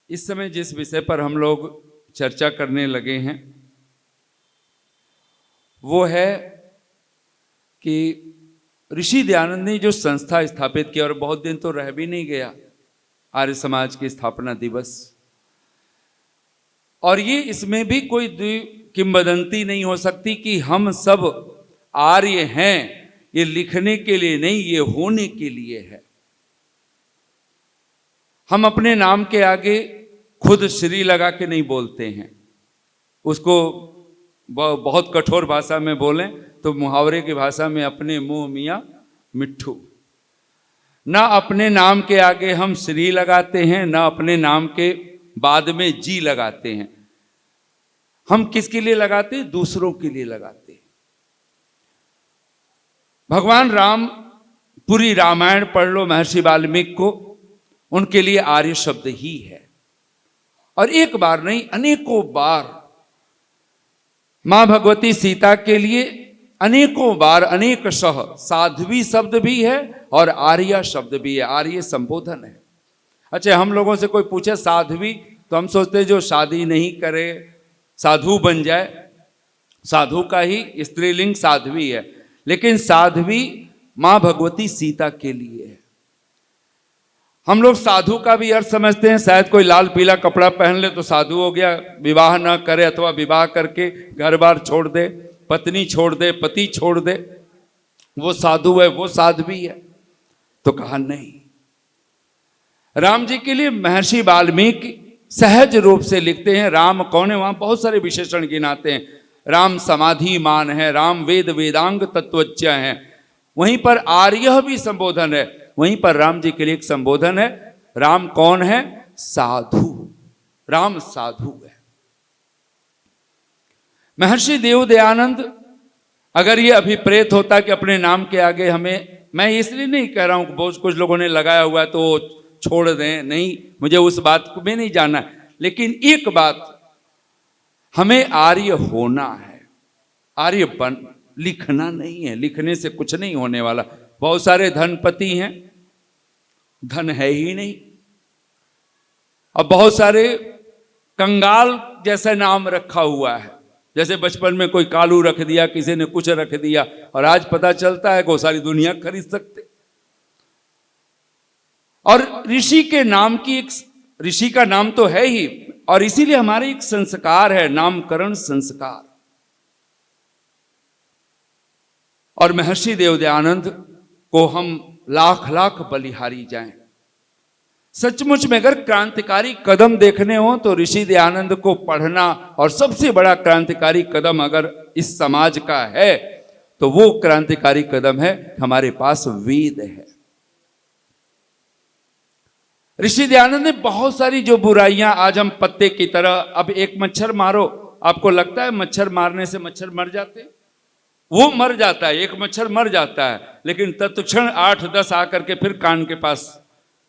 इस समय जिस विषय पर हम लोग चर्चा करने लगे हैं वो है कि ऋषि दयानंद ने जो संस्था स्थापित की, और बहुत दिन तो रह भी नहीं गया आर्य समाज की स्थापना दिवस, और ये इसमें भी कोई किंवदंती नहीं हो सकती कि हम सब आर्य हैं। ये लिखने के लिए नहीं, ये होने के लिए है। हम अपने नाम के आगे खुद श्री लगा के नहीं बोलते हैं, उसको बहुत कठोर भाषा में बोलें तो मुहावरे की भाषा में अपने मुंह मियाँ मिट्ठू। ना अपने नाम के आगे हम श्री लगाते हैं, ना अपने नाम के बाद में जी लगाते हैं। हम किसके लिए लगाते हैं? दूसरों के लिए लगाते हैं। भगवान राम, पूरी रामायण पढ़ लो महर्षि वाल्मीकि को, उनके लिए आर्य शब्द ही है। और एक बार नहीं, अनेकों बार मां भगवती सीता के लिए अनेकों बार अनेक सह साध्वी शब्द भी है और आर्य शब्द भी है, आर्य संबोधन है। अच्छा, हम लोगों से कोई पूछे साध्वी तो हम सोचते हैं जो शादी नहीं करे साधु बन जाए, साधु का ही स्त्रीलिंग साध्वी है, लेकिन साध्वी मां भगवती सीता के लिए है। हम लोग साधु का भी अर्थ समझते हैं, शायद कोई लाल पीला कपड़ा पहन ले तो साधु हो गया, विवाह ना करे अथवा विवाह करके घर बार छोड़ दे, पत्नी छोड़ दे, पति छोड़ दे, वो साधु है, वो साध्वी है। तो कहा नहीं। राम जी के लिए महर्षि वाल्मीकि सहज रूप से लिखते हैं राम कौन है। वहां बहुत सारे विशेषण गिनाते हैं। राम समाधिमान है, राम वेद वेदांग तत्वज्ञ है। वहीं पर आर्य भी संबोधन है, वहीं पर राम जी के लिए एक संबोधन है। राम कौन है? साधु। राम साधु है। महर्षि देव दयानंद अगर ये अभिप्रेत होता कि अपने नाम के आगे हमें, मैं इसलिए नहीं कह रहा हूं कि बहुत कुछ लोगों ने लगाया हुआ है तो छोड़ दें, नहीं, मुझे उस बात को भी नहीं जानना है, लेकिन एक बात, हमें आर्य होना है। आर्य बन, लिखना नहीं है। लिखने से कुछ नहीं होने वाला। बहुत सारे धनपति हैं, धन है ही नहीं। अब बहुत सारे कंगाल जैसा नाम रखा हुआ है, जैसे बचपन में कोई कालू रख दिया, किसी ने कुछ रख दिया, और आज पता चलता है कि वो सारी दुनिया खरीद सकते। और ऋषि के नाम की एक, ऋषि का नाम तो है ही, और इसीलिए हमारे एक संस्कार है, नामकरण संस्कार। और महर्षि देव दयानंद को हम लाख लाख बलिहारी जाएं। सचमुच में अगर क्रांतिकारी कदम देखने हो तो ऋषि दयानंद को पढ़ना, और सबसे बड़ा क्रांतिकारी कदम अगर इस समाज का है तो वो क्रांतिकारी कदम है हमारे पास वेद है। ऋषि दयानंद ने बहुत सारी जो बुराइयां, आज हम पत्ते की तरह, अब एक मच्छर मारो, आपको लगता है मच्छर मारने से मच्छर मर जाते? वो मर जाता है, एक मच्छर मर जाता है, लेकिन तत्क्षण 8-10 आकर के फिर कान के पास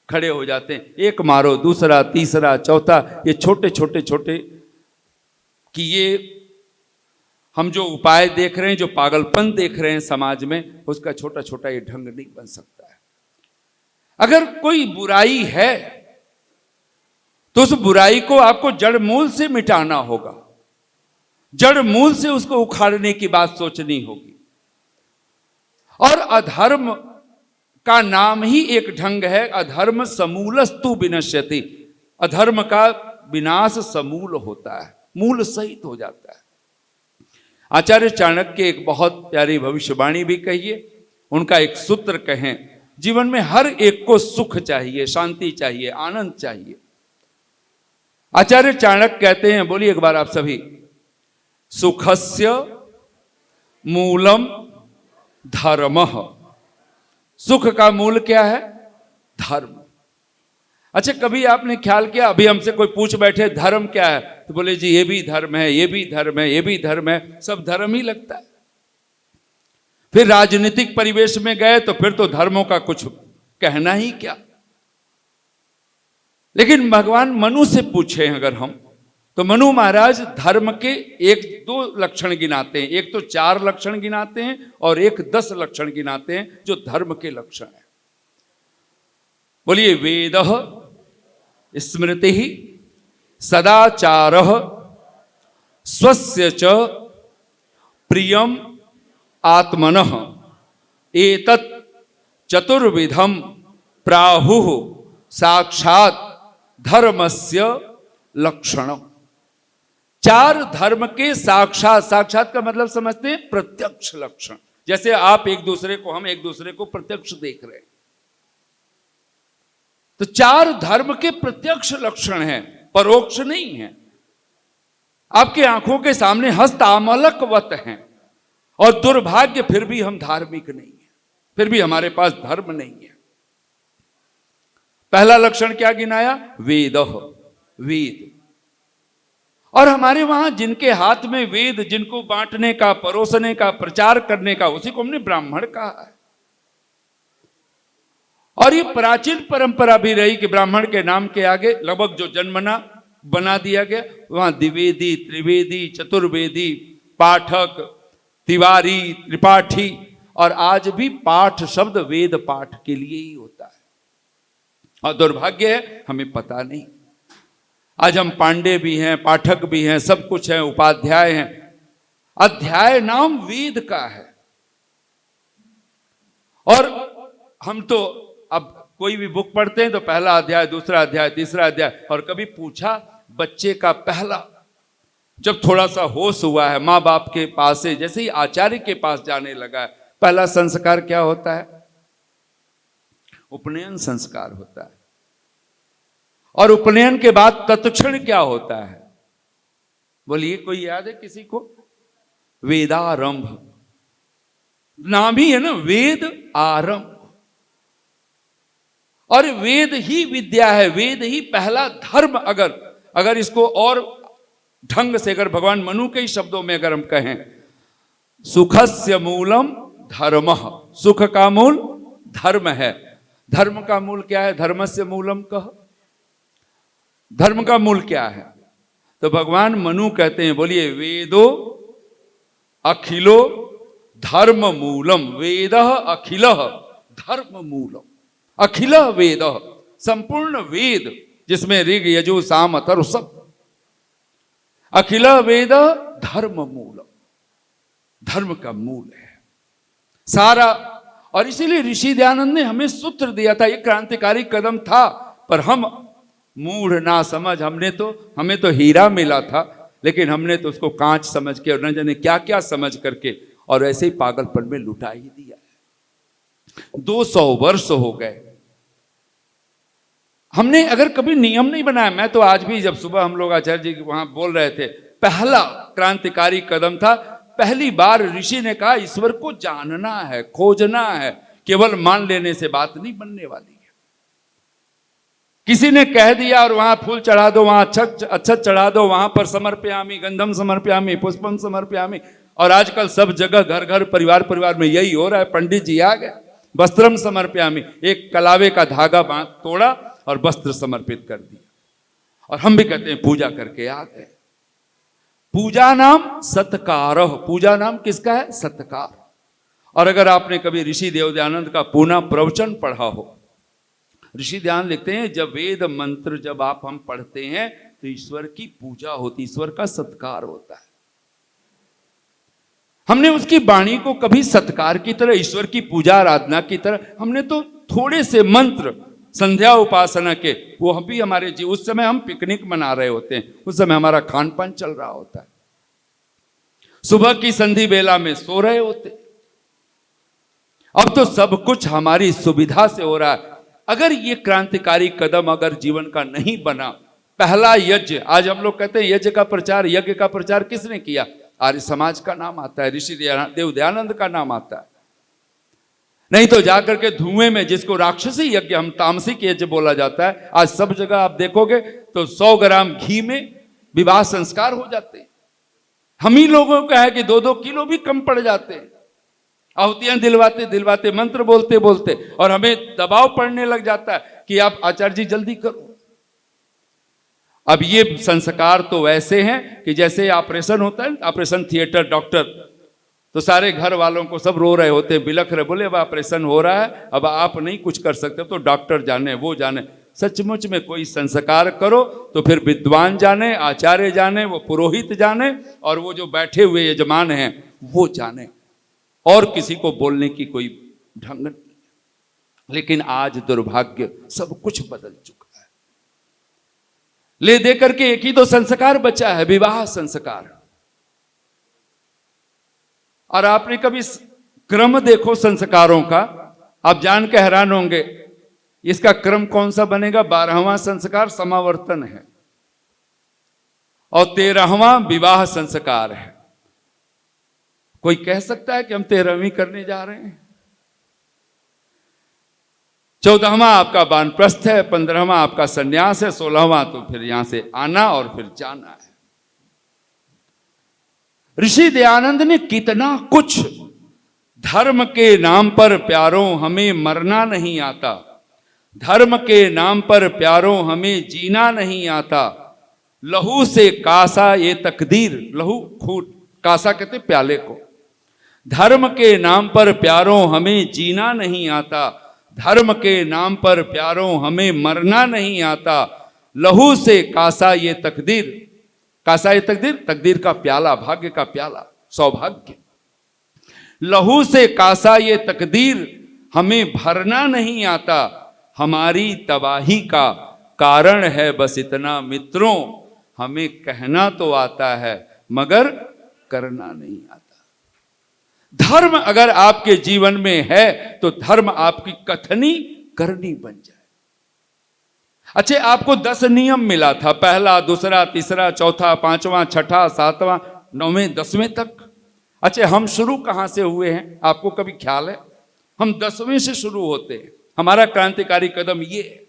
खड़े हो जाते हैं। एक मारो, दूसरा, तीसरा, चौथा, ये छोटे छोटे छोटे, कि ये हम जो उपाय देख रहे हैं, जो पागलपन देख रहे हैं समाज में, उसका छोटा छोटा ये ढंग नहीं बन सकता है। अगर कोई बुराई है तो उस बुराई को आपको जड़ मूल से मिटाना होगा, जड़ मूल से उसको उखाड़ने की बात सोचनी होगी। और अधर्म का नाम ही एक ढंग है, अधर्म समूलस्तु विनश्यति। अधर्म का विनाश समूल होता है, मूल सहित हो जाता है। आचार्य चाणक्य एक बहुत प्यारी भविष्यवाणी भी कहिए, उनका एक सूत्र कहें, जीवन में हर एक को सुख चाहिए, शांति चाहिए, आनंद चाहिए। आचार्य चाणक्य कहते हैं, बोलिए एक बार आप सभी, सुखस्य मूलम धर्मः। सुख का मूल क्या है? धर्म। अच्छा, कभी आपने ख्याल किया, अभी हमसे कोई पूछ बैठे धर्म क्या है, तो बोले जी ये भी धर्म है, ये भी धर्म है, ये भी धर्म है, सब धर्म ही लगता है। फिर राजनीतिक परिवेश में गए तो फिर तो धर्मों का कुछ कहना ही क्या। लेकिन भगवान मनु से पूछे अगर हम, तो मनु महाराज धर्म के 1-2 लक्षण गिनाते हैं। एक तो 4 लक्षण गिनाते हैं और एक 10 लक्षण गिनाते हैं जो धर्म के लक्षण है। बोलिए, वेदः स्मृति सदाचारः स्वस्य च प्रियम आत्मनः एतत् चतुर्विधम प्राहुः साक्षात धर्मस्य लक्षणम। चार धर्म के साक्षात, साक्षात का मतलब समझते हैं प्रत्यक्ष लक्षण। जैसे आप एक दूसरे को, हम एक दूसरे को प्रत्यक्ष देख रहे हैं, तो चार धर्म के प्रत्यक्ष लक्षण हैं, परोक्ष नहीं है। आपके आंखों के सामने हस्तामलकवत हैं, और दुर्भाग्य फिर भी हम धार्मिक नहीं है, फिर भी हमारे पास धर्म नहीं है। पहला लक्षण क्या गिनाया? वेदः, वेद। और हमारे वहां जिनके हाथ में वेद, जिनको बांटने का, परोसने का, प्रचार करने का, उसी को हमने ब्राह्मण कहा है। और ये प्राचीन परंपरा भी रही कि ब्राह्मण के नाम के आगे लगभग जो जन्मना बना दिया गया, वहां द्विवेदी, त्रिवेदी, चतुर्वेदी, पाठक, तिवारी, त्रिपाठी, और आज भी पाठ शब्द वेद पाठ के लिए ही होता है। और दुर्भाग्य है हमें पता नहीं। आज हम पांडे भी हैं, पाठक भी हैं, सब कुछ है, उपाध्याय हैं, अध्याय नाम वेद का है। और हम तो अब कोई भी बुक पढ़ते हैं तो पहला अध्याय, दूसरा अध्याय, तीसरा अध्याय, और कभी पूछा बच्चे का पहला, जब थोड़ा सा होश हुआ है, माँ बाप के पास से जैसे ही आचार्य के पास जाने लगा है, पहला संस्कार क्या होता है? उपनयन संस्कार होता है। और उपनयन के बाद तत्क्षण क्या होता है? बोलिए, कोई याद है किसी को? वेदारंभ। नाम ही है ना, वेद आरंभ। और वेद ही विद्या है, वेद ही पहला धर्म। अगर इसको और ढंग से, अगर भगवान मनु के ही शब्दों में अगर हम कहें, सुखस्य मूलम धर्मः, सुख का मूल धर्म है। धर्म का मूल क्या है? धर्मस्य मूलम कह। धर्म का मूल क्या है? तो भगवान मनु कहते हैं, बोलिए, वेदो अखिलो धर्म मूलम, वेदः अखिलः धर्म मूलम। अखिल वेद, संपूर्ण वेद, जिसमें ऋग, यजु, साम, अथर्व सब, अखिल वेद धर्म मूलम, धर्म का मूल है सारा। और इसीलिए ऋषि दयानंद ने हमें सूत्र दिया था। ये क्रांतिकारी कदम था, पर हम मूढ़ ना समझ, हमें तो हीरा मिला था, लेकिन हमने तो उसको कांच समझ के और न जाने क्या क्या समझ करके, और ऐसे ही पागलपन में लुटा ही दिया। 200 वर्ष हो गए। हमने अगर कभी नियम नहीं बनाया, मैं तो आज भी, जब सुबह हम लोग आचार्य जी वहां बोल रहे थे, पहला क्रांतिकारी कदम था। पहली बार ऋषि ने कहा ईश्वर को जानना है, खोजना है, केवल मान लेने से बात नहीं बनने वाली है। किसी ने कह दिया और वहां फूल चढ़ा दो, वहां अच्छा चढ़ा दो, वहां पर समर्पयामी, गंधम समर्पयामी, पुष्पम समर्पयामी। और आजकल सब जगह, घर घर, परिवार परिवार में यही हो रहा है। पंडित जी आ गए, वस्त्रम समर्पयामी, एक कलावे का धागा तोड़ा और वस्त्र समर्पित कर दिया। और हम भी कहते हैं पूजा करके आ गए। पूजा नाम सत्कार, पूजा नाम किसका है? सत्कार। और अगर आपने कभी ऋषि देवदयानंद का पुनः प्रवचन पढ़ा हो, ऋषि दयानंद लिखते हैं, जब वेद मंत्र जब हम पढ़ते हैं तो ईश्वर की पूजा होती, ईश्वर का सत्कार होता है। हमने उसकी वाणी को कभी सत्कार की तरह, ईश्वर की पूजा आराधना की तरह, हमने तो थोड़े से मंत्र संध्या उपासना के, वो हम भी हमारे जी, उस समय हम पिकनिक मना रहे होते हैं, उस समय हमारा खान पान चल रहा होता है। सुबह की संधि बेला में सो रहे होते। अब तो सब कुछ हमारी सुविधा से हो रहा है। अगर ये क्रांतिकारी कदम अगर जीवन का नहीं बना, पहला यज्ञ, आज हम लोग कहते हैं यज्ञ का प्रचार, यज्ञ का प्रचार किसने किया? आर्य समाज का नाम आता है, ऋषि देव दयानंद का नाम आता है। नहीं तो जाकर के धुएं में, जिसको राक्षसी यज्ञ, हम तामसिक यज्ञ बोला जाता है, आज सब जगह आप देखोगे तो 100 ग्राम घी में विवाह संस्कार हो जाते हैं। हम ही लोगों का है कि 2-2 किलो भी कम पड़ जाते हैं। आहुतियां दिलवाते दिलवाते, मंत्र बोलते बोलते, और हमें दबाव पड़ने लग जाता है कि आप आचार्य जी जल्दी करो। अब ये संस्कार तो वैसे हैं कि जैसे ऑपरेशन होता है, ऑपरेशन थिएटर, डॉक्टर, तो सारे घर वालों को सब रो रहे होते, बिलख रहे, बोले अब ऑपरेशन हो रहा है, अब आप नहीं कुछ कर सकते, तो डॉक्टर जाने, वो जाने। सचमुच में कोई संस्कार करो तो फिर विद्वान जाने, आचार्य जाने, वो पुरोहित जाने, और वो जो बैठे हुए यजमान हैं वो जाने, और किसी को बोलने की कोई ढंग नहीं। लेकिन आज दुर्भाग्य सब कुछ बदल चुका है। ले दे करके एक ही तो संस्कार बचा है, विवाह संस्कार। और आपने कभी क्रम देखो संस्कारों का, आप जान के हैरान होंगे इसका क्रम कौन सा बनेगा। 12वां संस्कार समावर्तन है और 13वां विवाह संस्कार है। कोई कह सकता है कि हम 13वीं करने जा रहे हैं? 14वां आपका वानप्रस्थ है, 15वां आपका संन्यास है, 16वां तो फिर यहां से आना और फिर जाना है। ऋषि दयानंद ने कितना कुछ, धर्म के नाम पर प्यारों हमें मरना नहीं आता, धर्म के नाम पर प्यारों हमें जीना नहीं आता, लहू से कासा ये तकदीर, लहू खून, कासा कहते प्याले को, धर्म के नाम पर प्यारों हमें जीना नहीं आता, धर्म के नाम पर प्यारों हमें मरना नहीं आता, लहू से कासा ये तकदीर, कासा ये तकदीर, तकदीर का प्याला, भाग्य का प्याला, सौभाग्य, लहू से कासा ये तकदीर हमें भरना नहीं आता, हमारी तबाही का कारण है बस इतना मित्रों, हमें कहना तो आता है मगर करना नहीं आता। धर्म अगर आपके जीवन में है तो धर्म आपकी कथनी करनी बन जाए। अच्छे, आपको 10 नियम मिला था, पहला, दूसरा, तीसरा, चौथा, 5वां, 6ठा, 7वां, 9वें, 10वें तक। अच्छा, हम शुरू कहां से हुए हैं आपको कभी ख्याल है? हम 10वें से शुरू होते हैं। हमारा क्रांतिकारी कदम ये है,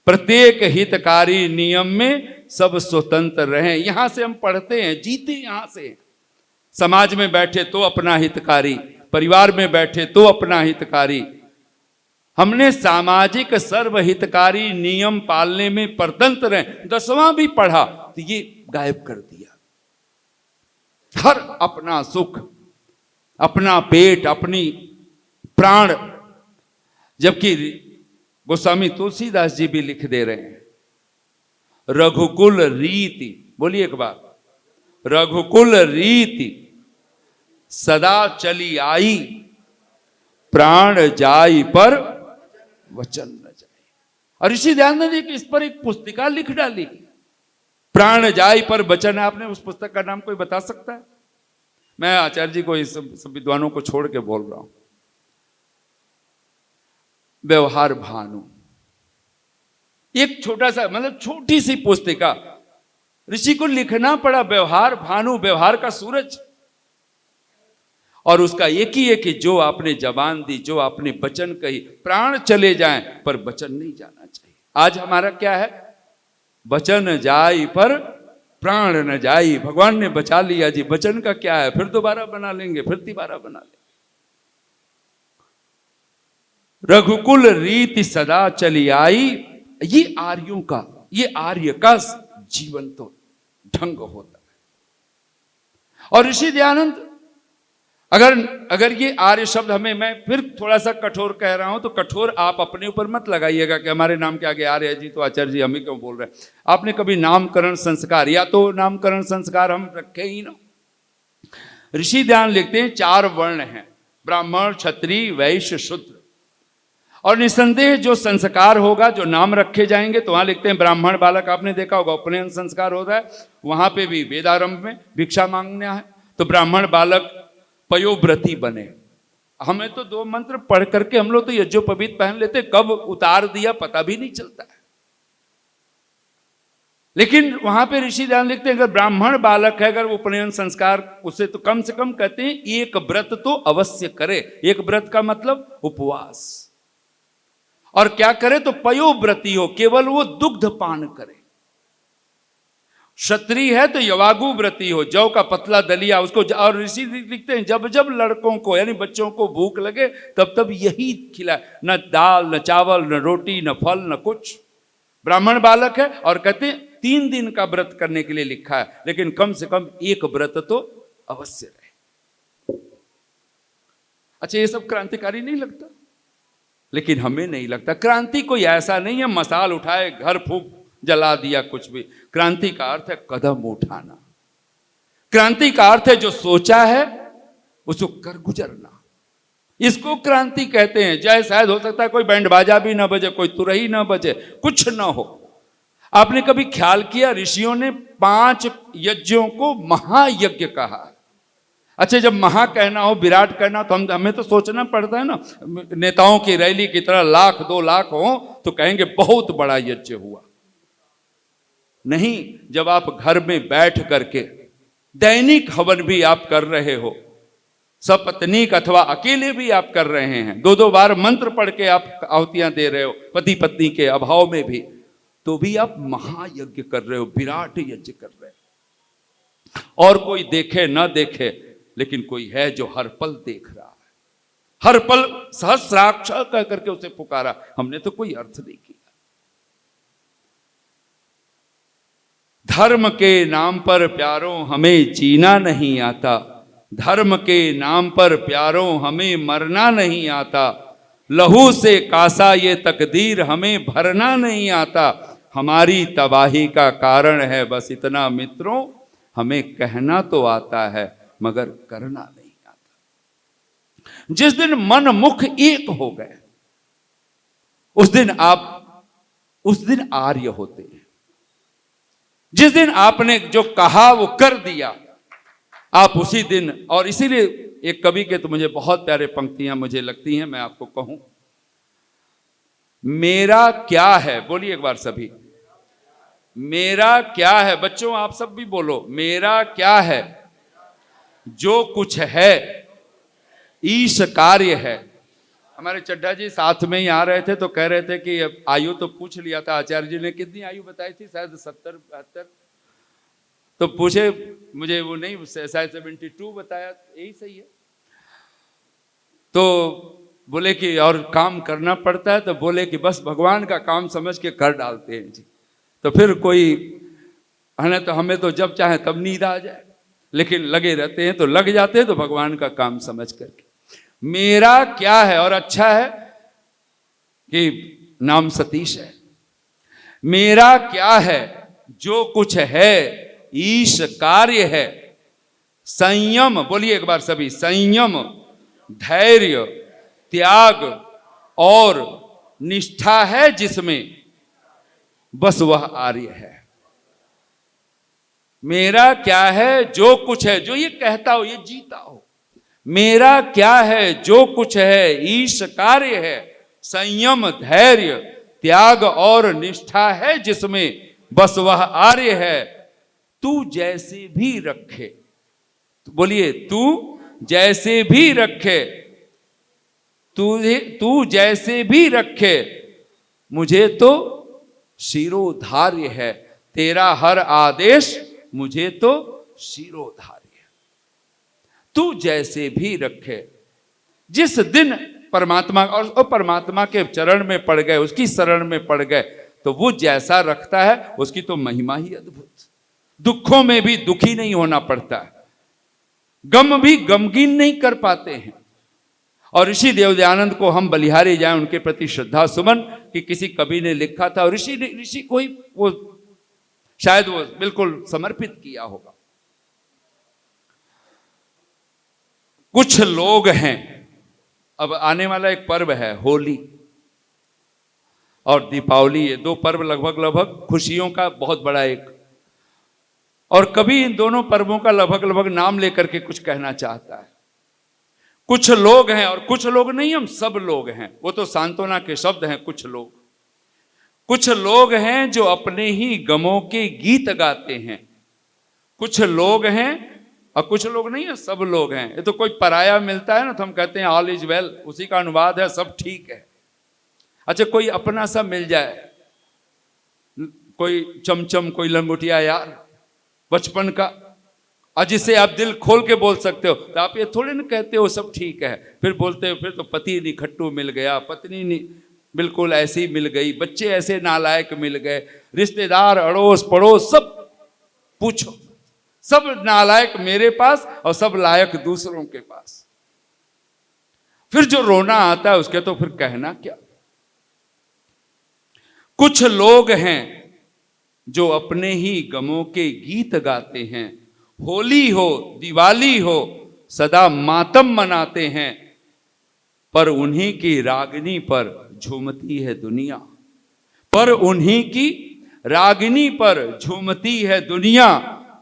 प्रत्येक हितकारी नियम में सब स्वतंत्र रहें। यहां से हम पढ़ते हैं, जीते यहां से। समाज में बैठे तो अपना हितकारी, परिवार में बैठे तो अपना हितकारी। हमने सामाजिक सर्वहितकारी नियम पालने में परतंत्र रहे। 10वां भी पढ़ा तो ये गायब कर दिया। हर अपना सुख, अपना पेट, अपनी प्राण। जबकि गोस्वामी तुलसीदास जी भी लिख दे रहे हैं, रघुकुल रीति, बोलिए एक बार, रघुकुल रीति सदा चली आई, प्राण जाई पर वचन न जाए। और ऋषि दयानंद जी इस पर एक पुस्तिका लिख डाली, प्राण जाई पर वचन। आपने उस पुस्तक का नाम कोई बता सकता है? मैं आचार्य जी को, इस सब विद्वानों को छोड़ के बोल रहा हूं। व्यवहार भानु, एक छोटा सा, मतलब छोटी सी पुस्तिका, ऋषि को लिखना पड़ा व्यवहार भानु, व्यवहार का सूरज। और उसका एक ही जो आपने जबान दी, जो आपने वचन कही, प्राण चले जाएं पर वचन नहीं जाना चाहिए। आज हमारा क्या है? वचन जाई पर प्राण न जाई। भगवान ने बचा लिया जी, वचन का क्या है? फिर दोबारा बना लेंगे, फिर दोबारा बना लेंगे। रघुकुल रीति सदा चली आई, ये आर्यों का, ये आर्य का जीवन तो ढंग होता है। और ऋषि दयानंद, अगर ये आर्य शब्द हमें, मैं फिर थोड़ा सा कठोर कह रहा हूं तो कठोर आप अपने ऊपर मत लगाइएगा कि हमारे नाम के आगे आर्य है जी तो आचार्य जी हम ही क्यों बोल रहे हैं। आपने कभी नामकरण संस्कार, या तो नामकरण संस्कार हम रखे ही ना। ऋषि दयानंद लिखते हैं 4 वर्ण हैं, ब्राह्मण, क्षत्रिय, वैश्य, शूद्र। और निसंदेह जो संस्कार होगा, जो नाम रखे जाएंगे, तो वहां लिखते हैं ब्राह्मण बालक, आपने देखा होगा उपनयन संस्कार होता है, वहां पे भी वेदारंभ में भिक्षा मांगना है तो ब्राह्मण बालक पयोव्रती बने। हमें तो 2 मंत्र पढ़ करके हम लोग तो यज्ञोपवीत पहन लेते, कब उतार दिया पता भी नहीं चलता है। लेकिन वहां पे ऋषि दयानंद लिखते हैं अगर ब्राह्मण बालक है, अगर उपनयन संस्कार, उसे तो कम से कम कहते हैं एक व्रत तो अवश्य करे। एक व्रत का मतलब उपवास। और क्या करे? तो पयोव्रती हो, केवल वो दुग्ध पान करे। क्षत्रिय है तो यवागु व्रती हो, जौ का पतला दलिया उसको। और ऋषि लिखते हैं जब जब लड़कों को, यानी बच्चों को भूख लगे तब तब यही खिलाए, न दाल, न चावल, न रोटी, न फल, न कुछ। ब्राह्मण बालक है और कहते हैं 3 दिन का व्रत करने के लिए लिखा है, लेकिन कम से कम एक व्रत तो अवश्य रहे। अच्छा, ये सब क्रांतिकारी नहीं लगता? लेकिन हमें नहीं लगता। क्रांति कोई ऐसा नहीं है मसाल उठाए घर फूंक जला दिया कुछ भी। क्रांति का अर्थ है कदम उठाना। क्रांति का अर्थ है जो सोचा है उसको कर गुजरना। इसको क्रांति कहते हैं। चाहे शायद हो सकता है कोई बैंड बाजा भी ना बजे, कोई तुरही ना बजे, कुछ ना हो। आपने कभी ख्याल किया ऋषियों ने 5 यज्ञों को महायज्ञ कहा। अच्छा, जब महा कहना हो, विराट कहना तो हमें तो सोचना पड़ता है ना। नेताओं की रैली की तरह 1,00,000 2,00,000 हो तो कहेंगे बहुत बड़ा यज्ञ हुआ। नहीं, जब आप घर में बैठ करके दैनिक हवन भी आप कर रहे हो, सपत्नीक अथवा अकेले भी आप कर रहे हैं, 2-2 बार मंत्र पढ़ के आप आहुतियां दे रहे हो पति पत्नी के अभाव में भी, तो भी आप महायज्ञ कर रहे हो, विराट यज्ञ कर रहे हो। और कोई देखे ना देखे, लेकिन कोई है जो हर पल देख रहा है, हर पल सहस्राक्ष कह करके उसे पुकारा। हमने तो कोई अर्थ नहीं किया। धर्म के नाम पर प्यारों हमें जीना नहीं आता, धर्म के नाम पर प्यारों हमें मरना नहीं आता, लहू से कासा ये तकदीर हमें भरना नहीं आता, हमारी तबाही का कारण है बस इतना मित्रों, हमें कहना तो आता है मगर करना नहीं आता। जिस दिन मन मुख एक हो गए उस दिन आर्य होते हैं। जिस दिन आपने जो कहा वो कर दिया, आप उसी दिन। और इसीलिए एक कवि के तो मुझे बहुत प्यारे पंक्तियां मुझे लगती हैं, मैं आपको कहूं। मेरा क्या है, बोलिए एक बार सभी, मेरा क्या है। बच्चों आप सब भी बोलो, मेरा क्या है, जो कुछ है ईश कार्य है। हमारे चड्ढा जी साथ में ही आ रहे थे तो कह रहे थे कि आयु तो पूछ लिया था आचार्य जी ने, कितनी आयु बताई थी, शायद 70-72। तो पूछे, मुझे वो नहीं, शायद 72 बताया, यही सही है। तो बोले कि और काम करना पड़ता है, तो बोले कि बस भगवान का काम समझ के कर डालते हैं जी। तो फिर कोई है ना, तो हमें तो जब चाहे तब नींद आ जाए, लेकिन लगे रहते हैं तो लग जाते हैं, तो भगवान का काम समझ करके। मेरा क्या है, और अच्छा है कि नाम सतीश है। मेरा क्या है, जो कुछ है ईश कार्य है, संयम, बोलिए एक बार सभी, संयम, धैर्य, त्याग और निष्ठा है जिसमें, बस वह आर्य है। मेरा क्या है, जो कुछ है, जो ये कहता हो, ये जीता हो। मेरा क्या है, जो कुछ है ईश कार्य है, संयम, धैर्य, त्याग और निष्ठा है जिसमें, बस वह आर्य है। तू जैसे भी रखे, बोलिए, तू जैसे भी रखे, तू जैसे भी रखे, मुझे तो शिरोधार्य है, तेरा हर आदेश मुझे तो शिरोधार्य है। तू जैसे भी रखे। जिस दिन परमात्मा और परमात्मा के चरण में पड़ गए, उसकी शरण में पड़ गए, तो वो जैसा रखता है उसकी तो महिमा ही अद्भुत। दुखों में भी दुखी नहीं होना पड़ता है, गम भी गमगीन नहीं कर पाते हैं। और ऋषि देवदयानंद को हम बलिहारी जाएं, उनके प्रति श्रद्धा सुमन, कि किसी कवि ने लिखा था, और ऋषि को ही वो शायद वो बिल्कुल समर्पित किया होगा। कुछ लोग हैं, अब आने वाला एक पर्व है होली और दीपावली, ये 2 पर्व लगभग खुशियों का बहुत बड़ा एक। और कभी इन दोनों पर्वों का लगभग नाम लेकर के कुछ कहना चाहता है। कुछ लोग हैं, और कुछ लोग नहीं, हम सब लोग हैं। वो तो सांत्वना के शब्द हैं। कुछ लोग हैं जो अपने ही गमों के गीत गाते हैं। कुछ लोग हैं, और कुछ लोग नहीं है, सब लोग हैं। ये तो कोई पराया मिलता है ना तो हम कहते हैं ऑल इज वेल, उसी का अनुवाद है सब ठीक है। अच्छा, कोई अपना सा मिल जाए, कोई चमचम, कोई लंगोटिया यार बचपन का, और जिसे आप दिल खोल के बोल सकते हो, तो आप ये थोड़े ना कहते हो सब ठीक है, फिर बोलते हो फिर तो पति निखट्टू मिल गया, पत्नी बिल्कुल ऐसी मिल गई, बच्चे ऐसे नालायक मिल गए, रिश्तेदार अड़ोस पड़ोस सब पूछो, सब नालायक मेरे पास और सब लायक दूसरों के पास। फिर जो रोना आता है उसके तो फिर कहना क्या। कुछ लोग हैं जो अपने ही गमों के गीत गाते हैं, होली हो दिवाली हो सदा मातम मनाते हैं, पर उन्हीं की रागनी पर झूमती है दुनिया, पर उन्हीं की रागिनी पर झूमती है दुनिया,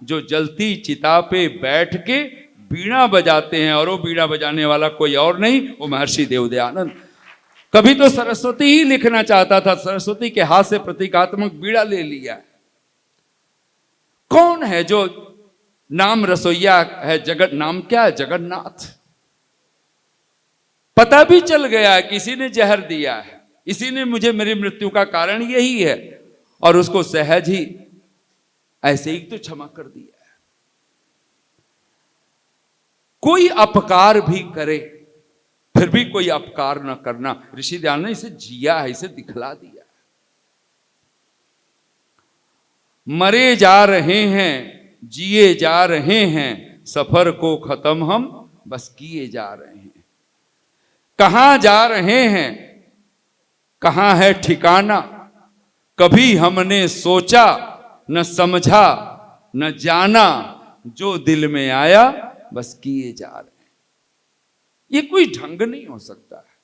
जो जलती चिता पे बैठ के बीड़ा बजाते हैं। और वो बीड़ा बजाने वाला कोई और नहीं, वो महर्षि देवदयानंद। कभी तो सरस्वती ही लिखना चाहता था, सरस्वती के हाथ से प्रतीकात्मक बीड़ा ले लिया। कौन है जो नाम रसोईया है, जगत नाम क्या है, जगन्नाथ। पता भी चल गया है किसी ने जहर दिया है, इसी ने मुझे मेरी मृत्यु का कारण यही है, और उसको सहज ही ऐसे ही तो क्षमा कर दिया है। कोई अपकार भी करे फिर भी कोई अपकार न करना, ऋषि दयानंद ने इसे जिया है, इसे दिखला दिया। मरे जा रहे हैं जिए जा रहे हैं, सफर को खत्म हम बस किए जा रहे हैं। कहां जा रहे हैं कहां है ठिकाना, कभी हमने सोचा न समझा न जाना, जो दिल में आया बस किए जा रहे हैं। ये कोई ढंग नहीं हो सकता है।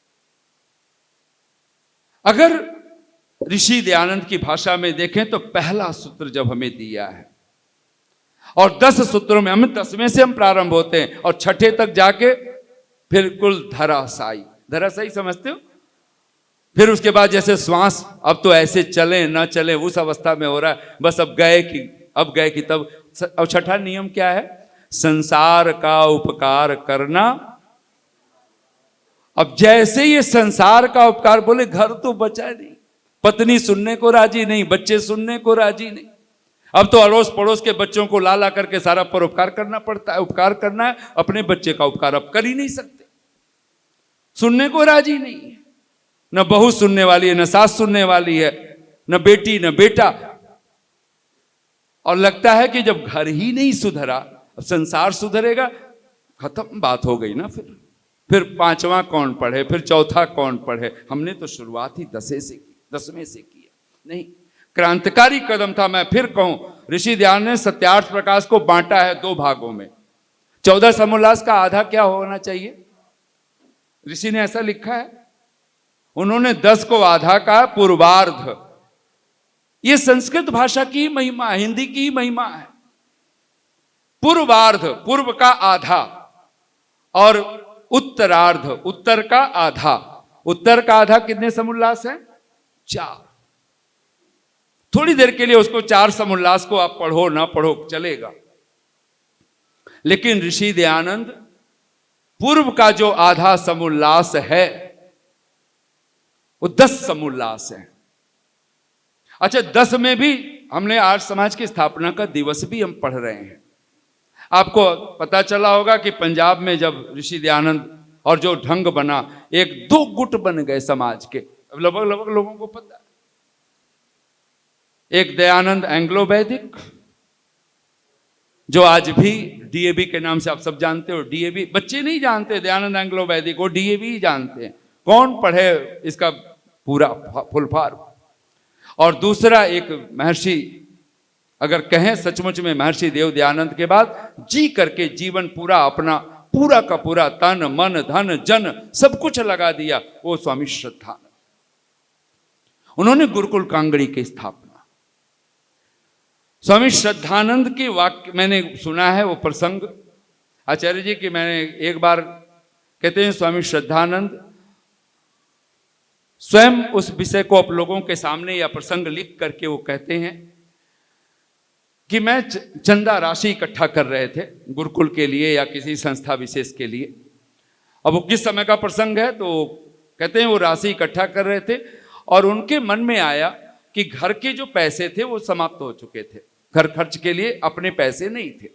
अगर ऋषि दयानंद की भाषा में देखें तो पहला सूत्र जब हमें दिया है, और 10 सूत्रों में, हमें 10वें से हम प्रारंभ होते हैं और छठे तक जाके फिर कुल धराशायी, धराशायी समझते हो। फिर उसके बाद जैसे श्वास अब तो ऐसे चले ना चले उस अवस्था में हो रहा है, बस अब गए कि तब। और छठा नियम क्या है, संसार का उपकार करना। अब जैसे ये संसार का उपकार बोले, घर तो बचा नहीं, पत्नी सुनने को राजी नहीं, बच्चे सुनने को राजी नहीं। अब तो अड़ोस पड़ोस के बच्चों को ला करके सारा परोपकार करना पड़ता है। उपकार करना है, अपने बच्चे का उपकार अब कर ही नहीं सकते, सुनने को राजी नहीं है। न बहू सुनने वाली है, न सास सुनने वाली है, न बेटी न बेटा। और लगता है कि जब घर ही नहीं सुधरा, अब संसार सुधरेगा, खत्म बात हो गई ना। फिर 5वां कौन पढ़े, फिर चौथा कौन पढ़े। हमने तो शुरुआत ही 10वें से की नहीं। क्रांतिकारी कदम था। मैं फिर कहूं, ऋषि दयानंद ने सत्यार्थ प्रकाश को बांटा है 2 भागों में। 14 समोल्लास का आधा क्या होना चाहिए, ऋषि ने ऐसा लिखा है। उन्होंने 10 को आधा का पूर्वार्ध। यह संस्कृत भाषा की महिमा, हिंदी की महिमा है। पूर्वार्ध, पूर्व का आधा, और उत्तरार्ध, उत्तर का आधा। उत्तर का आधा कितने समोल्लास है, 4। थोड़ी देर के लिए उसको 4 समोल्लास को आप पढ़ो ना पढ़ो चलेगा, लेकिन ऋषि दयानंद पूर्व का जो आधा समोल्लास है वो 10 समोल्लास है। अच्छा, 10 में भी हमने आर्य समाज की स्थापना का दिवस भी हम पढ़ रहे हैं। आपको पता चला होगा कि पंजाब में जब ऋषि दयानंद और जो ढंग बना, 1-2 गुट बन गए समाज के, लगभग लोगों को पता है। एक दयानंद एंग्लो वैदिक, जो आज भी डीएवी के नाम से आप सब जानते हो। डीएवी बच्चे नहीं जानते दयानंद एंग्लो वैदिक, वो डीएवी ही जानते हैं। कौन पढ़े इसका पूरा फुल फॉर्म। और दूसरा एक महर्षि, अगर कहें सचमुच में महर्षि देव दयानंद के बाद जी करके जीवन पूरा अपना पूरा का पूरा तन मन धन जन सब कुछ लगा दिया, वो स्वामी श्रद्धानंद। उन्होंने गुरुकुल कांगड़ी की स्थापना। स्वामी श्रद्धानंद के वाक्य मैंने सुना है, वो प्रसंग आचार्य जी की। मैंने एक बार, कहते हैं स्वामी श्रद्धानंद स्वयं उस विषय को आप लोगों के सामने या प्रसंग लिख करके वो कहते हैं कि मैं चंदा राशि इकट्ठा कर रहे थे गुरुकुल के लिए या किसी संस्था विशेष के लिए। अब वो किस समय का प्रसंग है, तो कहते हैं वो राशि इकट्ठा कर रहे थे और उनके मन में आया कि घर के जो पैसे थे वो समाप्त हो चुके थे, घर खर्च के लिए अपने पैसे नहीं थे।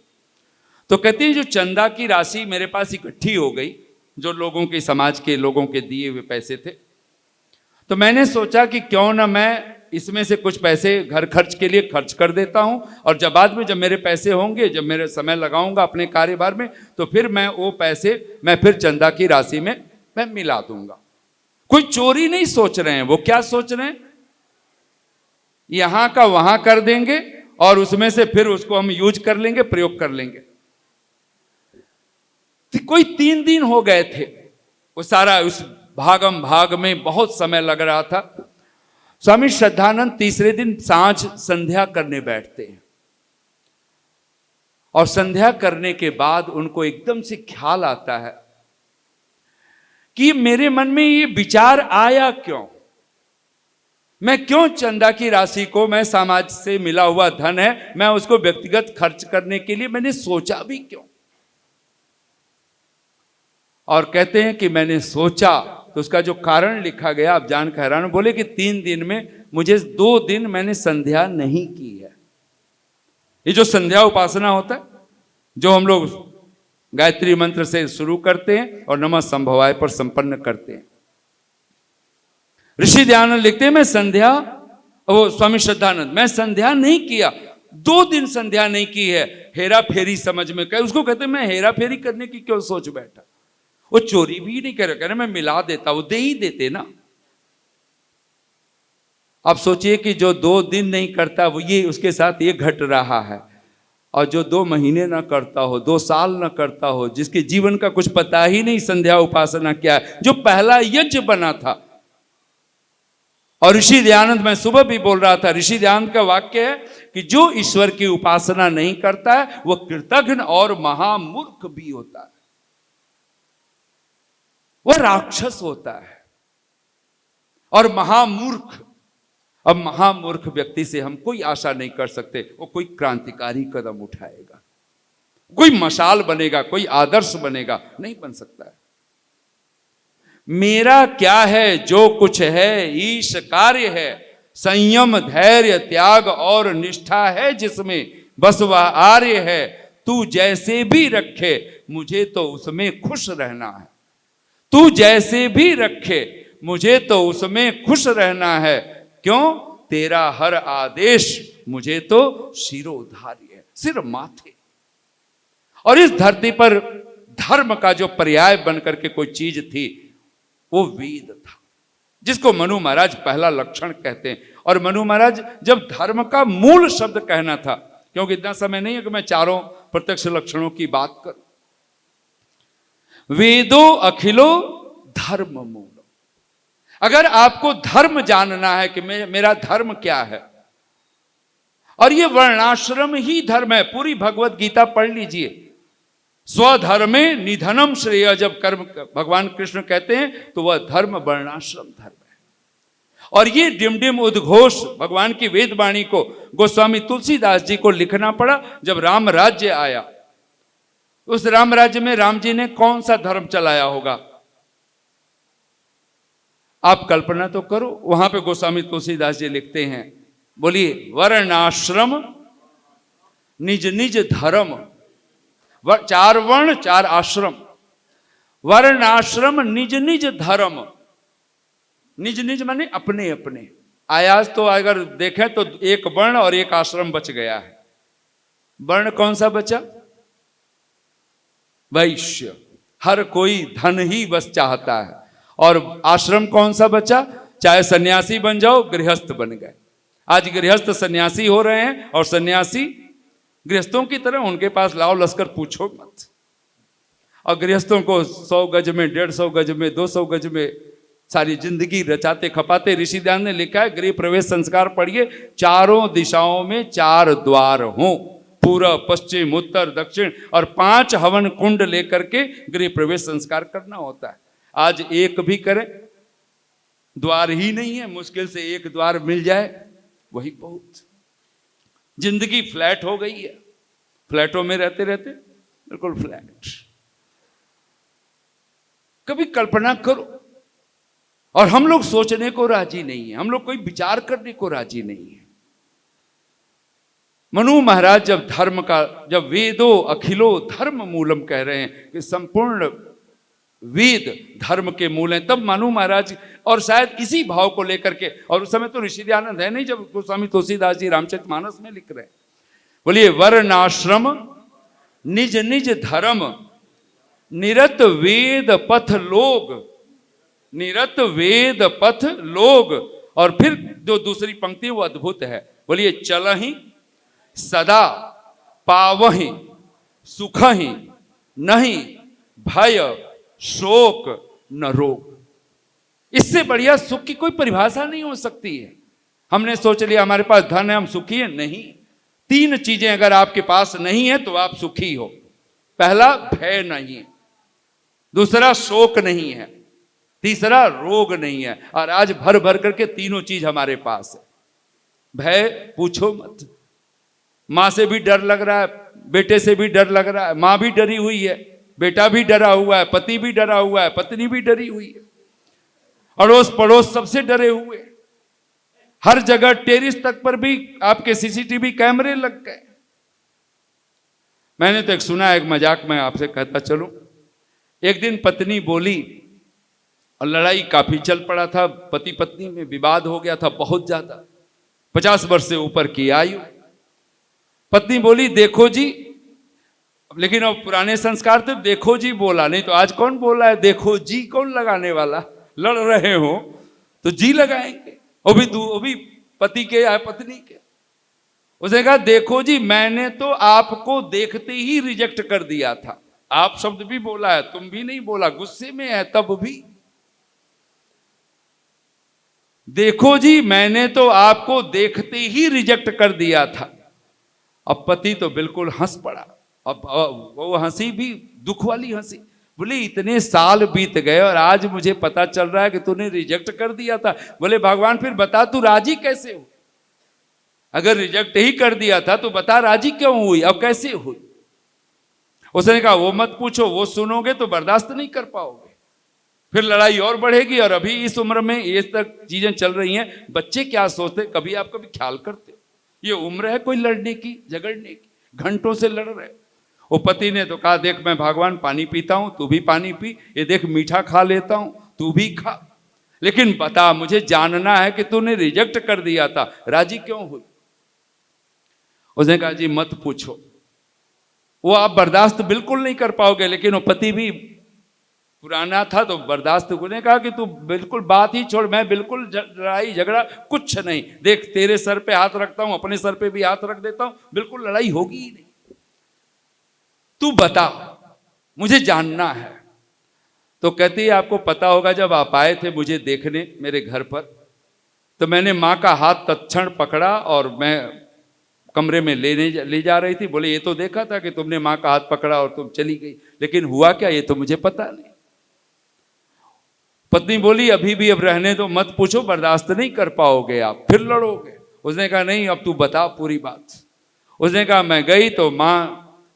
तो कहते हैं जो चंदा की राशि मेरे पास इकट्ठी हो गई, जो लोगों के समाज के लोगों के दिए हुए पैसे थे, तो मैंने सोचा कि क्यों ना मैं इसमें से कुछ पैसे घर खर्च के लिए खर्च कर देता हूं, और जब बाद में जब मेरे पैसे होंगे, जब मेरे समय लगाऊंगा अपने कार्यभार में, तो फिर मैं वो पैसे मैं फिर चंदा की राशि में मैं मिला दूंगा। कोई चोरी नहीं सोच रहे हैं, वो क्या सोच रहे हैं, यहां का वहां कर देंगे और उसमें से फिर उसको हम यूज कर लेंगे, प्रयोग कर लेंगे। तो कोई 3 दिन हो गए थे, वो सारा उस भागम भाग में बहुत समय लग रहा था। स्वामी श्रद्धानंद तीसरे दिन सांझ संध्या करने बैठते हैं और संध्या करने के बाद उनको एकदम से ख्याल आता है कि मेरे मन में ये विचार आया क्यों, मैं क्यों चंदा की राशि को, मैं समाज से मिला हुआ धन है, मैं उसको व्यक्तिगत खर्च करने के लिए मैंने सोचा भी क्यों। और कहते हैं कि मैंने सोचा तो उसका जो कारण लिखा गया, आप जान के हैरान बोले कि 3 दिन में मुझे 2 दिन मैंने संध्या नहीं की है। ये जो संध्या उपासना होता है, जो हम लोग गायत्री मंत्र से शुरू करते हैं और नमः संभवाय पर संपन्न करते हैं। ऋषि दयानंद लिखते हैं मैं संध्या, वो स्वामी श्रद्धानंद, मैं संध्या नहीं किया, 2 दिन संध्या नहीं की है, हेरा फेरी समझ में कहे। उसको कहते हैं मैं हेरा फेरी करने की क्यों सोच बैठा, वो चोरी भी नहीं कर रहे, मैं मिला देता, वो दे ही देते ना। आप सोचिए कि जो 2 दिन नहीं करता वो ये उसके साथ ये घट रहा है, और जो 2 महीने ना करता हो, 2 साल ना करता हो, जिसके जीवन का कुछ पता ही नहीं संध्या उपासना क्या है, जो पहला यज्ञ बना था। और ऋषि दयानंद, मैं सुबह भी बोल रहा था, ऋषि दयानंद का वाक्य है कि जो ईश्वर की उपासना नहीं करता है वो कृतघ्न और महामूर्ख भी होता है, वह राक्षस होता है और महामूर्ख। अब महामूर्ख व्यक्ति से हम कोई आशा नहीं कर सकते वो कोई क्रांतिकारी कदम उठाएगा, कोई मशाल बनेगा, कोई आदर्श बनेगा, नहीं बन सकता है। मेरा क्या है, जो कुछ है ईश कार्य है, संयम धैर्य त्याग और निष्ठा है जिसमें, बस वह आर्य है। तू जैसे भी रखे मुझे तो उसमें खुश रहना है, तू जैसे भी रखे मुझे तो उसमें खुश रहना है। क्यों, तेरा हर आदेश मुझे तो शिरोधार्य है, सिर माथे। और इस धरती पर धर्म का जो पर्याय बनकर के कोई चीज थी वो वेद था, जिसको मनु महाराज पहला लक्षण कहते हैं। और मनु महाराज जब धर्म का मूल शब्द कहना था, क्योंकि इतना समय नहीं है कि मैं चारों प्रत्यक्ष लक्षणों की बात करूं। वेदो अखिलो धर्म मूल। अगर आपको धर्म जानना है कि मेरा धर्म क्या है, और ये वर्णाश्रम ही धर्म है, पूरी भगवत गीता पढ़ लीजिए। स्वधर्मे निधनम श्रेय जब कर्म भगवान कृष्ण कहते हैं तो वह धर्म वर्णाश्रम धर्म है। और ये डिमडिम उद्घोष भगवान की वेदवाणी को गोस्वामी तुलसीदास जी को लिखना पड़ा जब राम राज्य आया। उस राम राज्य में राम जी ने कौन सा धर्म चलाया होगा, आप कल्पना तो करो। वहां पे गोस्वामी तुलसीदास जी लिखते हैं, बोलिए, वर्णाश्रम निज निज धर्म, 4 वर्ण 4 आश्रम, वर्णाश्रम निज निज धर्म। निज निज माने अपने अपने। आयास तो अगर देखें तो 1 वर्ण और 1 आश्रम बच गया है। वर्ण कौन सा बचा, वैश्य, हर कोई धन ही बस चाहता है। और आश्रम कौन सा बचा, चाहे सन्यासी बन जाओ, गृहस्थ बन गए। आज गृहस्थ सन्यासी हो रहे हैं और सन्यासी गृहस्थों की तरह, उनके पास लाओ लश्कर पूछो मत। और गृहस्थों को 100 गज में, 150 गज में, 200 गज में सारी जिंदगी रचाते खपाते। ऋषि दयानंद ने लिखा है, गृह प्रवेश संस्कार पढ़िए, चारों दिशाओं में 4 द्वार हों, पूर्व पश्चिम उत्तर दक्षिण, और 5 हवन कुंड लेकर के गृह प्रवेश संस्कार करना होता है। आज एक भी करें, द्वार ही नहीं है, मुश्किल से 1 द्वार मिल जाए वही बहुत। जिंदगी फ्लैट हो गई है, फ्लैटों में रहते रहते बिल्कुल फ्लैट। कभी कल्पना करो। और हम लोग सोचने को राजी नहीं है, हम लोग कोई विचार करने को राजी नहीं है। मनु महाराज जब धर्म का, जब वेदो अखिलो धर्म मूलम कह रहे हैं कि संपूर्ण वेद धर्म के मूल हैं, तब मनु महाराज, और शायद इसी भाव को लेकर के, और उस समय तो ऋषि दयानंद है नहीं जब गोस्वामी तुलसीदास जी रामचरितमानस में लिख रहे हैं। बोलिए, वर्णाश्रम निज निज धर्म, निरत वेद पथ लोग, निरत वेद पथ लोग। और फिर जो दूसरी पंक्ति वो अद्भुत है, बोलिए चलहि सदा पावहि सुखहि नहीं भय शोक न रोग। इससे बढ़िया सुख की कोई परिभाषा नहीं हो सकती है। हमने सोच लिया हमारे पास धन है हम सुखी हैं, नहीं। 3 चीजें अगर आपके पास नहीं है तो आप सुखी हो। पहला भय नहीं है, दूसरा शोक नहीं है, तीसरा रोग नहीं है। और आज भर भर करके तीनों चीज हमारे पास है। भय पूछो मत, मां से भी डर लग रहा है, बेटे से भी डर लग रहा है, मां भी डरी हुई है, बेटा भी डरा हुआ है, पति भी डरा हुआ है, पत्नी भी डरी हुई है, अड़ोस पड़ोस सबसे डरे हुए। हर जगह टेरिस तक पर भी आपके सीसीटीवी कैमरे लग गए। मैंने तो एक सुना, एक मजाक में आपसे कहता चलूं। एक दिन पत्नी बोली और लड़ाई काफी चल पड़ा था, पति पत्नी में विवाद हो गया था बहुत ज्यादा, 50 वर्ष से ऊपर की आयु। पत्नी बोली देखो जी, लेकिन अब पुराने संस्कार थे, देखो जी बोला, नहीं तो आज कौन बोला है, देखो जी कौन लगाने वाला। लड़ रहे हो तो जी लगाएंगे, वो भी पति के या पत्नी के। उसने कहा देखो जी मैंने तो आपको देखते ही रिजेक्ट कर दिया था, आप शब्द भी बोला है, तुम भी नहीं बोला, गुस्से में है तब भी। देखो जी मैंने तो आपको देखते ही रिजेक्ट कर दिया था। अब पति तो बिल्कुल हंस पड़ा। अब वो हंसी भी दुख वाली हंसी, बोले इतने साल बीत गए और आज मुझे पता चल रहा है कि तूने रिजेक्ट कर दिया था। बोले भगवान फिर बता तू राजी कैसे हो? अगर रिजेक्ट ही कर दिया था तो बता राजी क्यों हुई, अब कैसे हुई? उसने कहा वो मत पूछो, वो सुनोगे तो बर्दाश्त नहीं कर पाओगे, फिर लड़ाई और बढ़ेगी। और अभी इस उम्र में ये तक चीजें चल रही हैं, बच्चे क्या सोचते कभी आप कभी ख्याल करते? ये उम्र है कोई लड़ने की झगड़ने की, घंटों से लड़ रहे। वो पति ने तो कहा देख मैं भगवान पानी पीता हूं, तू भी पानी पी, ये देख मीठा खा लेता हूं, तू भी खा, लेकिन बता मुझे जानना है कि तूने रिजेक्ट कर दिया था, राजी क्यों हुई? उसने कहा जी मत पूछो, वो आप बर्दाश्त बिल्कुल नहीं कर पाओगे। लेकिन वो पति भी पुराना था तो बर्दाश्त। उसने कहा कि तू बिल्कुल बात ही छोड़, मैं बिल्कुल लड़ाई झगड़ा कुछ नहीं, देख तेरे सर पे हाथ रखता हूं, अपने सर पे भी हाथ रख देता हूं, बिल्कुल लड़ाई होगी ही नहीं। तू बता मुझे जानना है। तो कहती है आपको पता होगा जब आप आए थे मुझे देखने मेरे घर पर, तो मैंने मां का हाथ तत्क्षण पकड़ा और मैं कमरे में ले जा रही थी। बोले ये तो देखा था कि तुमने मां का हाथ पकड़ा और तुम चली गई, लेकिन हुआ क्या ये तो मुझे पता नहीं। पत्नी बोली अभी भी अब रहने दो, मत पूछो, बर्दाश्त नहीं कर पाओगे आप, फिर लड़ोगे। उसने कहा नहीं अब तू बता पूरी बात। उसने कहा मैं गई तो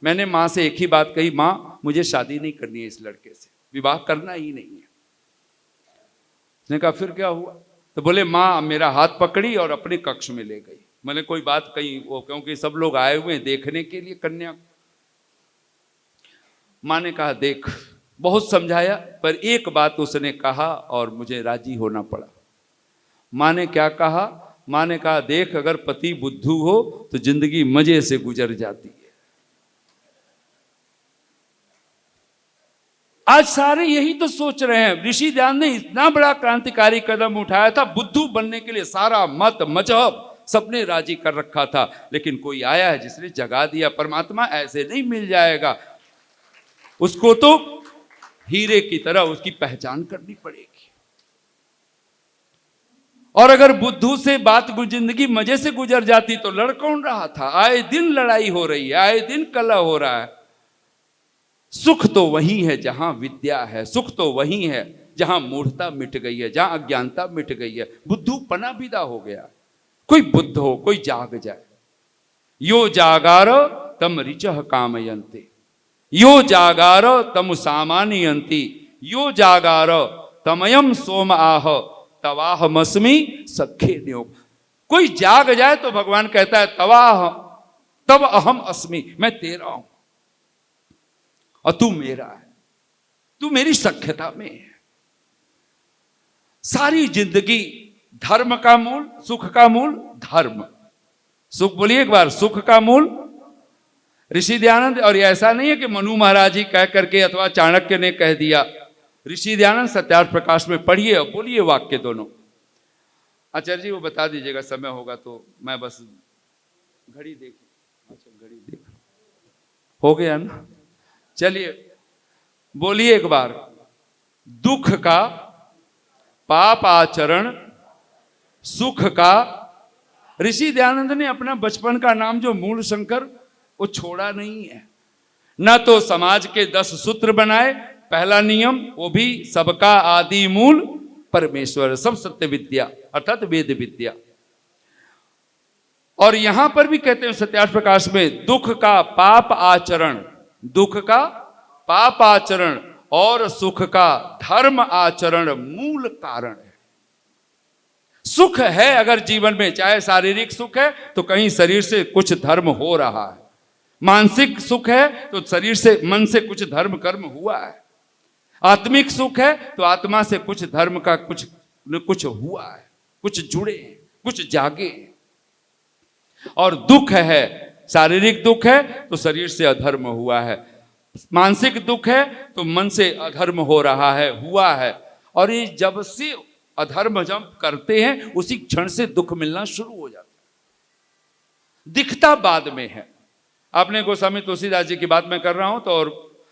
मैंने मां से एक ही बात कही, मां मुझे शादी नहीं करनी है इस लड़के से, विवाह करना ही नहीं है। उसने कहा फिर क्या हुआ? तो बोले मां मेरा हाथ पकड़ी और अपने कक्ष में ले गई। मैंने कोई बात कही वो, क्योंकि सब लोग आए हुए हैं देखने के लिए कन्या। मां ने कहा देख, बहुत समझाया पर एक बात उसने कहा और मुझे राजी होना पड़ा। मां ने क्या कहा? मां ने कहा देख अगर पति बुद्धू हो तो जिंदगी मजे से गुजर जाती है। आज सारे यही तो सोच रहे हैं। ऋषि ध्यान ने इतना बड़ा क्रांतिकारी कदम उठाया था, बुद्धू बनने के लिए सारा मत मजहब सबने राजी कर रखा था, लेकिन कोई आया है जिसने जगा दिया। परमात्मा ऐसे नहीं मिल जाएगा, उसको तो हीरे की तरह उसकी पहचान करनी पड़ेगी। और अगर बुद्धू से बात जिंदगी मजे से गुजर जाती तो लड़ कौन रहा था? आए दिन लड़ाई हो रही है, आए दिन कलह हो रहा है। सुख तो वही है जहां विद्या है, सुख तो वही है जहां मूढ़ता मिट गई है, जहां अज्ञानता मिट गई है, बुद्धू पना विदा हो गया। कोई बुद्ध हो, कोई जाग जाए। यो जागार तम ऋचः कामयन्ते, यो जागार तम सामान्यन्ति, यो जागार तमयम सोम आह तवाहमस्मि सखे न्योग। कोई जाग जाए तो भगवान कहता है तवाह तब अहम अस्मि, मैं तेरा हूं और तू मेरा है, तू मेरी सख्यता में है। सारी जिंदगी धर्म का मूल, सुख का मूल धर्म। सुख बोलिए एक बार, सुख का मूल ऋषि दयानंद। और ऐसा नहीं है कि मनु महाराज जी कह करके अथवा चाणक्य ने कह दिया, ऋषि दयानंद सत्यार्थ प्रकाश में पढ़िए और बोलिए वाक्य दोनों। आचार्य जी वो बता दीजिएगा, समय होगा तो। मैं बस घड़ी देख, अच्छा घड़ी देख, हो गया ना। चलिए बोलिए एक बार। दुख का पाप आचरण, सुख का। ऋषि दयानंद ने अपना बचपन का नाम जो मूल शंकर, वो छोड़ा नहीं है। न तो समाज के 10 सूत्र बनाए, पहला नियम वो भी सबका आदि मूल परमेश्वर, सब सत्य विद्या अर्थात वेद विद्या। और यहां पर भी कहते हैं सत्यार्थ प्रकाश में, दुख का पाप आचरण, दुख का पाप आचरण और सुख का धर्म आचरण मूल कारण है। सुख है अगर जीवन में, चाहे शारीरिक सुख है तो कहीं शरीर से कुछ धर्म हो रहा है, मानसिक सुख है तो शरीर से मन से कुछ धर्म कर्म हुआ है, आत्मिक सुख है तो आत्मा से कुछ धर्म का कुछ न कुछ हुआ है, कुछ जुड़े, कुछ जागे। और दुख है, शारीरिक दुख है तो शरीर से अधर्म हुआ है, मानसिक दुख है तो मन से अधर्म हो रहा है, हुआ है। और ये जब से अधर्म जब करते हैं उसी क्षण से दुख मिलना शुरू हो जाता है, दिखता बाद में है। आपने गोस्वामी तुलसीदास जी की बात मैं कर रहा हूं तो,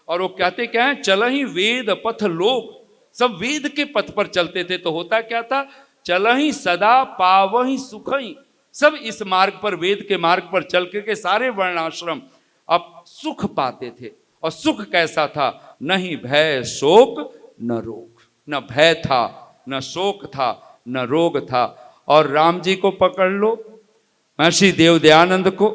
और वो कहते क्या है, चल ही वेद पथ लोग, सब वेद के पथ पर चलते थे तो होता क्या था, चल ही सदा पावहि सुखई, सब इस मार्ग पर, वेद के मार्ग पर चल के सारे वर्णाश्रम अब सुख पाते थे। और सुख कैसा था, नहीं भय शोक न रोग, न भय था, न शोक था, न रोग था। और राम जी को पकड़ लो, महर्षि देव दयानंद को,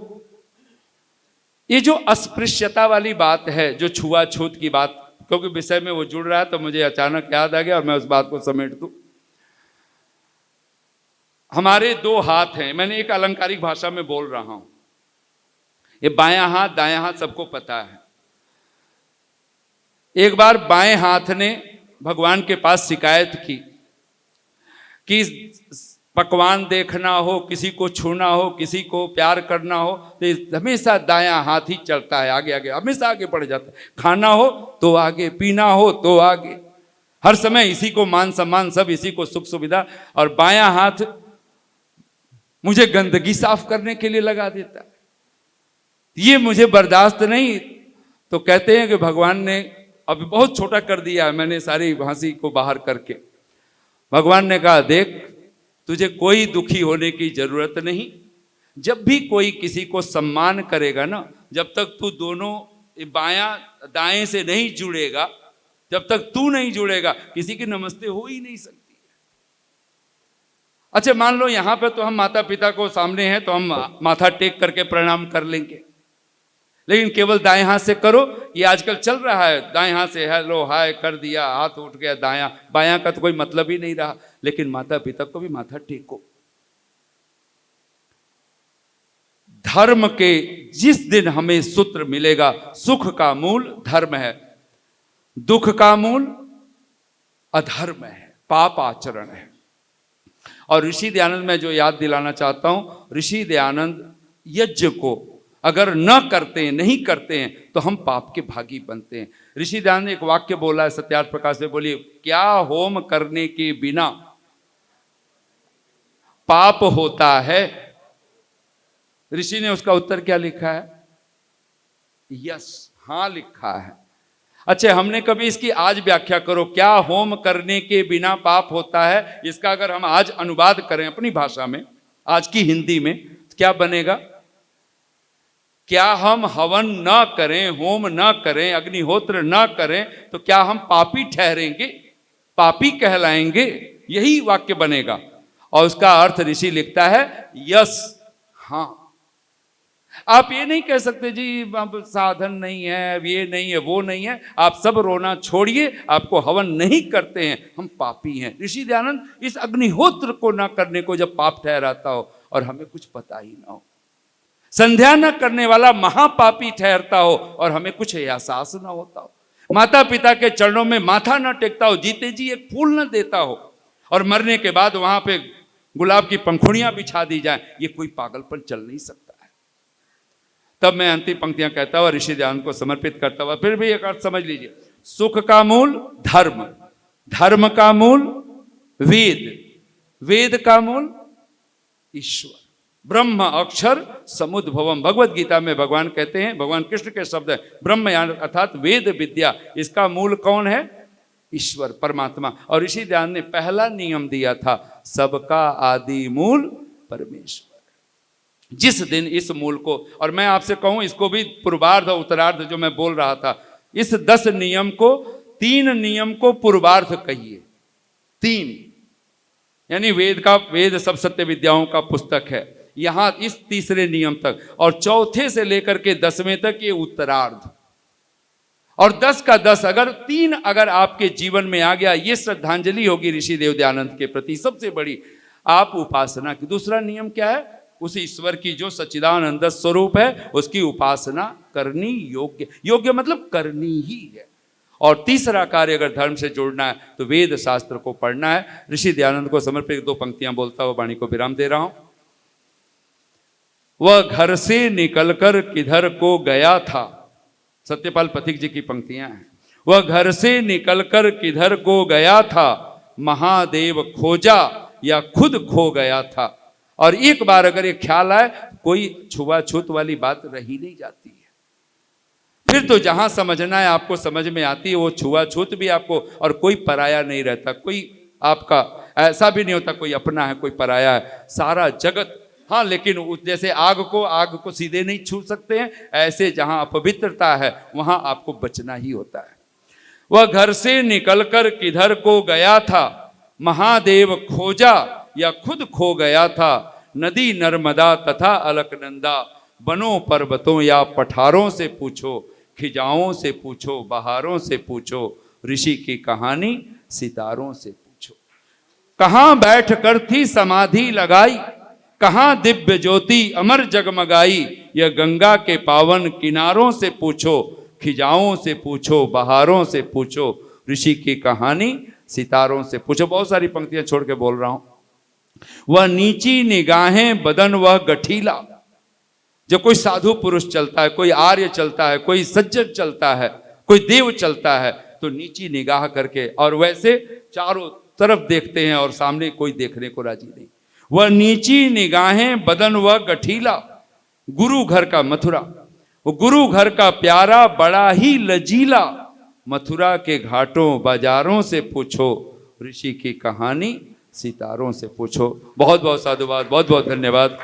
ये जो अस्पृश्यता वाली बात है, जो छुआछूत की बात, क्योंकि विषय में वो जुड़ रहा है तो मुझे अचानक याद आ गया और मैं उस बात को समेट दूं। हमारे 2 हाथ हैं, मैंने एक अलंकारिक भाषा में बोल रहा हूं, ये बायां हाथ दायां हाथ सबको पता है। एक बार बाएं हाथ ने भगवान के पास शिकायत की कि पकवान देखना हो, किसी को छूना हो, किसी को प्यार करना हो तो हमेशा दायां हाथ ही चलता है, आगे आगे हमेशा आगे बढ़ जाता है। खाना हो तो आगे, पीना हो तो आगे, हर समय इसी को मान सम्मान, सब इसी को सुख सुविधा। और बायां हाथ मुझे गंदगी साफ करने के लिए लगा देता है, ये मुझे बर्दाश्त नहीं। तो कहते हैं कि भगवान ने अभी बहुत छोटा कर दिया है मैंने सारी हंसी को बाहर करके। भगवान ने कहा, देख तुझे कोई दुखी होने की जरूरत नहीं, जब भी कोई किसी को सम्मान करेगा ना, जब तक तू दोनों बायां दाएं से नहीं जुड़ेगा, जब तक तू नहीं जुड़ेगा किसी की नमस्ते हो ही नहीं सकती। अच्छा मान लो यहां पे तो हम माता पिता को सामने हैं तो हम माथा टेक करके प्रणाम कर लेंगे, लेकिन केवल दाएं हाथ से करो, ये आजकल चल रहा है, दाएं हाथ से हेलो हाय कर दिया, हाथ उठ गया दायां, बायां का तो कोई मतलब ही नहीं रहा। लेकिन माता पिता को भी माथा टेको। धर्म के जिस दिन हमें सूत्र मिलेगा, सुख का मूल धर्म है, दुख का मूल अधर्म है, पाप आचरण है। और ऋषि दयानंद में जो याद दिलाना चाहता हूं, ऋषि दयानंद यज्ञ को अगर न करते हैं, नहीं करते हैं तो हम पाप के भागी बनते हैं। ऋषि दयानंद ने एक वाक्य बोला है सत्यार्थ प्रकाश में, बोलिए, क्या होम करने के बिना पाप होता है? ऋषि ने उसका उत्तर क्या लिखा है? यस, हां लिखा है। अच्छा हमने कभी इसकी आज व्याख्या करो, क्या होम करने के बिना पाप होता है, इसका अगर हम आज अनुवाद करें अपनी भाषा में, आज की हिंदी में, तो क्या बनेगा? क्या हम हवन न करें, होम न करें, अग्निहोत्र न करें तो क्या हम पापी ठहरेंगे, पापी कहलाएंगे? यही वाक्य बनेगा। और उसका अर्थ ऋषि लिखता है यस, हां। आप ये नहीं कह सकते जी अब साधन नहीं है, ये नहीं है, वो नहीं है, आप सब रोना छोड़िए, आपको हवन नहीं करते हैं, हम पापी हैं। ऋषि दयानंद इस अग्निहोत्र को ना करने को जब पाप ठहराता हो और हमें कुछ पता ही ना हो, संध्या न करने वाला महापापी ठहरता हो और हमें कुछ एहसास न होता हो, माता पिता के चरणों में माथा न टेकता हो, जीते जी एक फूल न देता हो और मरने के बाद वहां पे गुलाब की पंखुड़ियां बिछा दी जाए, ये कोई पागलपन चल नहीं सकता है। तब मैं अंतिम पंक्तियां कहता हुआ ऋषि दयानंद को समर्पित करता हुआ फिर भी एक अर्थ समझ लीजिए, सुख का मूल धर्म, धर्म का मूल वेद, वेद का मूल ईश्वर, ब्रह्म अक्षर समुद्भवम। भगवत गीता में भगवान कहते हैं, भगवान कृष्ण के शब्द है ब्रह्म अर्थात वेद विद्या, इसका मूल कौन है? ईश्वर परमात्मा। और ऋषि ध्यान ने पहला नियम दिया था, सबका आदि मूल परमेश्वर। जिस दिन इस मूल को, और मैं आपसे कहूं इसको भी पूर्वार्ध और उत्तरार्ध जो मैं बोल रहा था, इस 10 नियम को, 3 नियम को पूर्वार्ध कहिए। 3 यानी वेद सब सत्य विद्याओं का पुस्तक है, यहां इस तीसरे नियम तक, और चौथे से लेकर के 10वें तक ये उत्तरार्ध। और 10 का 10 अगर 3 अगर आपके जीवन में आ गया, ये श्रद्धांजलि होगी ऋषि देव दयानंद के प्रति सबसे बड़ी। आप उपासना की, दूसरा नियम क्या है? उस ईश्वर की जो सच्चिदानंद स्वरूप है उसकी उपासना करनी योग्य, योग्य मतलब करनी ही है। और तीसरा कार्य अगर धर्म से जोड़ना है तो वेद शास्त्र को पढ़ना है। ऋषि दयानंद को समर्पित 2 पंक्तियां बोलता हुआ वाणी को विराम दे रहा हूं। वह घर से निकलकर किधर को गया था, सत्यपाल पथिक जी की पंक्तियां हैं। वह घर से निकलकर किधर को गया था, महादेव खोजा या खुद खो गया था। और एक बार अगर ये ख्याल आए, कोई छुआछूत वाली बात रही नहीं जाती है। फिर तो जहां समझना है आपको समझ में आती है, वो छुआछूत भी आपको, और कोई पराया नहीं रहता, कोई आपका ऐसा भी नहीं होता कोई अपना है कोई पराया है, सारा जगत। हाँ, लेकिन जैसे आग को सीधे नहीं छू सकते हैं, ऐसे जहां अपवित्रता है वहां आपको बचना ही होता है। वह घर से निकलकर किधर को गया था, महादेव खोजा या खुद खो गया था। नदी नर्मदा तथा अलकनंदा, बनों पर्वतों या पठारों से पूछो, खिजाओं से पूछो, बहारों से पूछो, ऋषि की कहानी सितारों से पूछो। कहां बैठकर थी समाधि लगाई, कहां दिव्य ज्योति अमर जगमगाई, यह गंगा के पावन किनारों से पूछो, खिजाओं से पूछो, बहारों से पूछो, ऋषि की कहानी सितारों से पूछो। बहुत सारी पंक्तियां छोड़ के बोल रहा हूं। वह नीची निगाहें बदन वह गठीला, जब कोई साधु पुरुष चलता है, कोई आर्य चलता है, कोई सज्जन चलता है, कोई देव चलता है, तो नीची निगाह करके, और वैसे चारों तरफ देखते हैं और सामने कोई देखने को राजी नहीं। वह नीची निगाहें बदन वह गठीला, गुरु घर का मथुरा, वो गुरु घर का प्यारा बड़ा ही लजीला, मथुरा के घाटों बाजारों से पूछो, ऋषि की कहानी सितारों से पूछो। बहुत बहुत साधुवाद, बहुत बहुत धन्यवाद।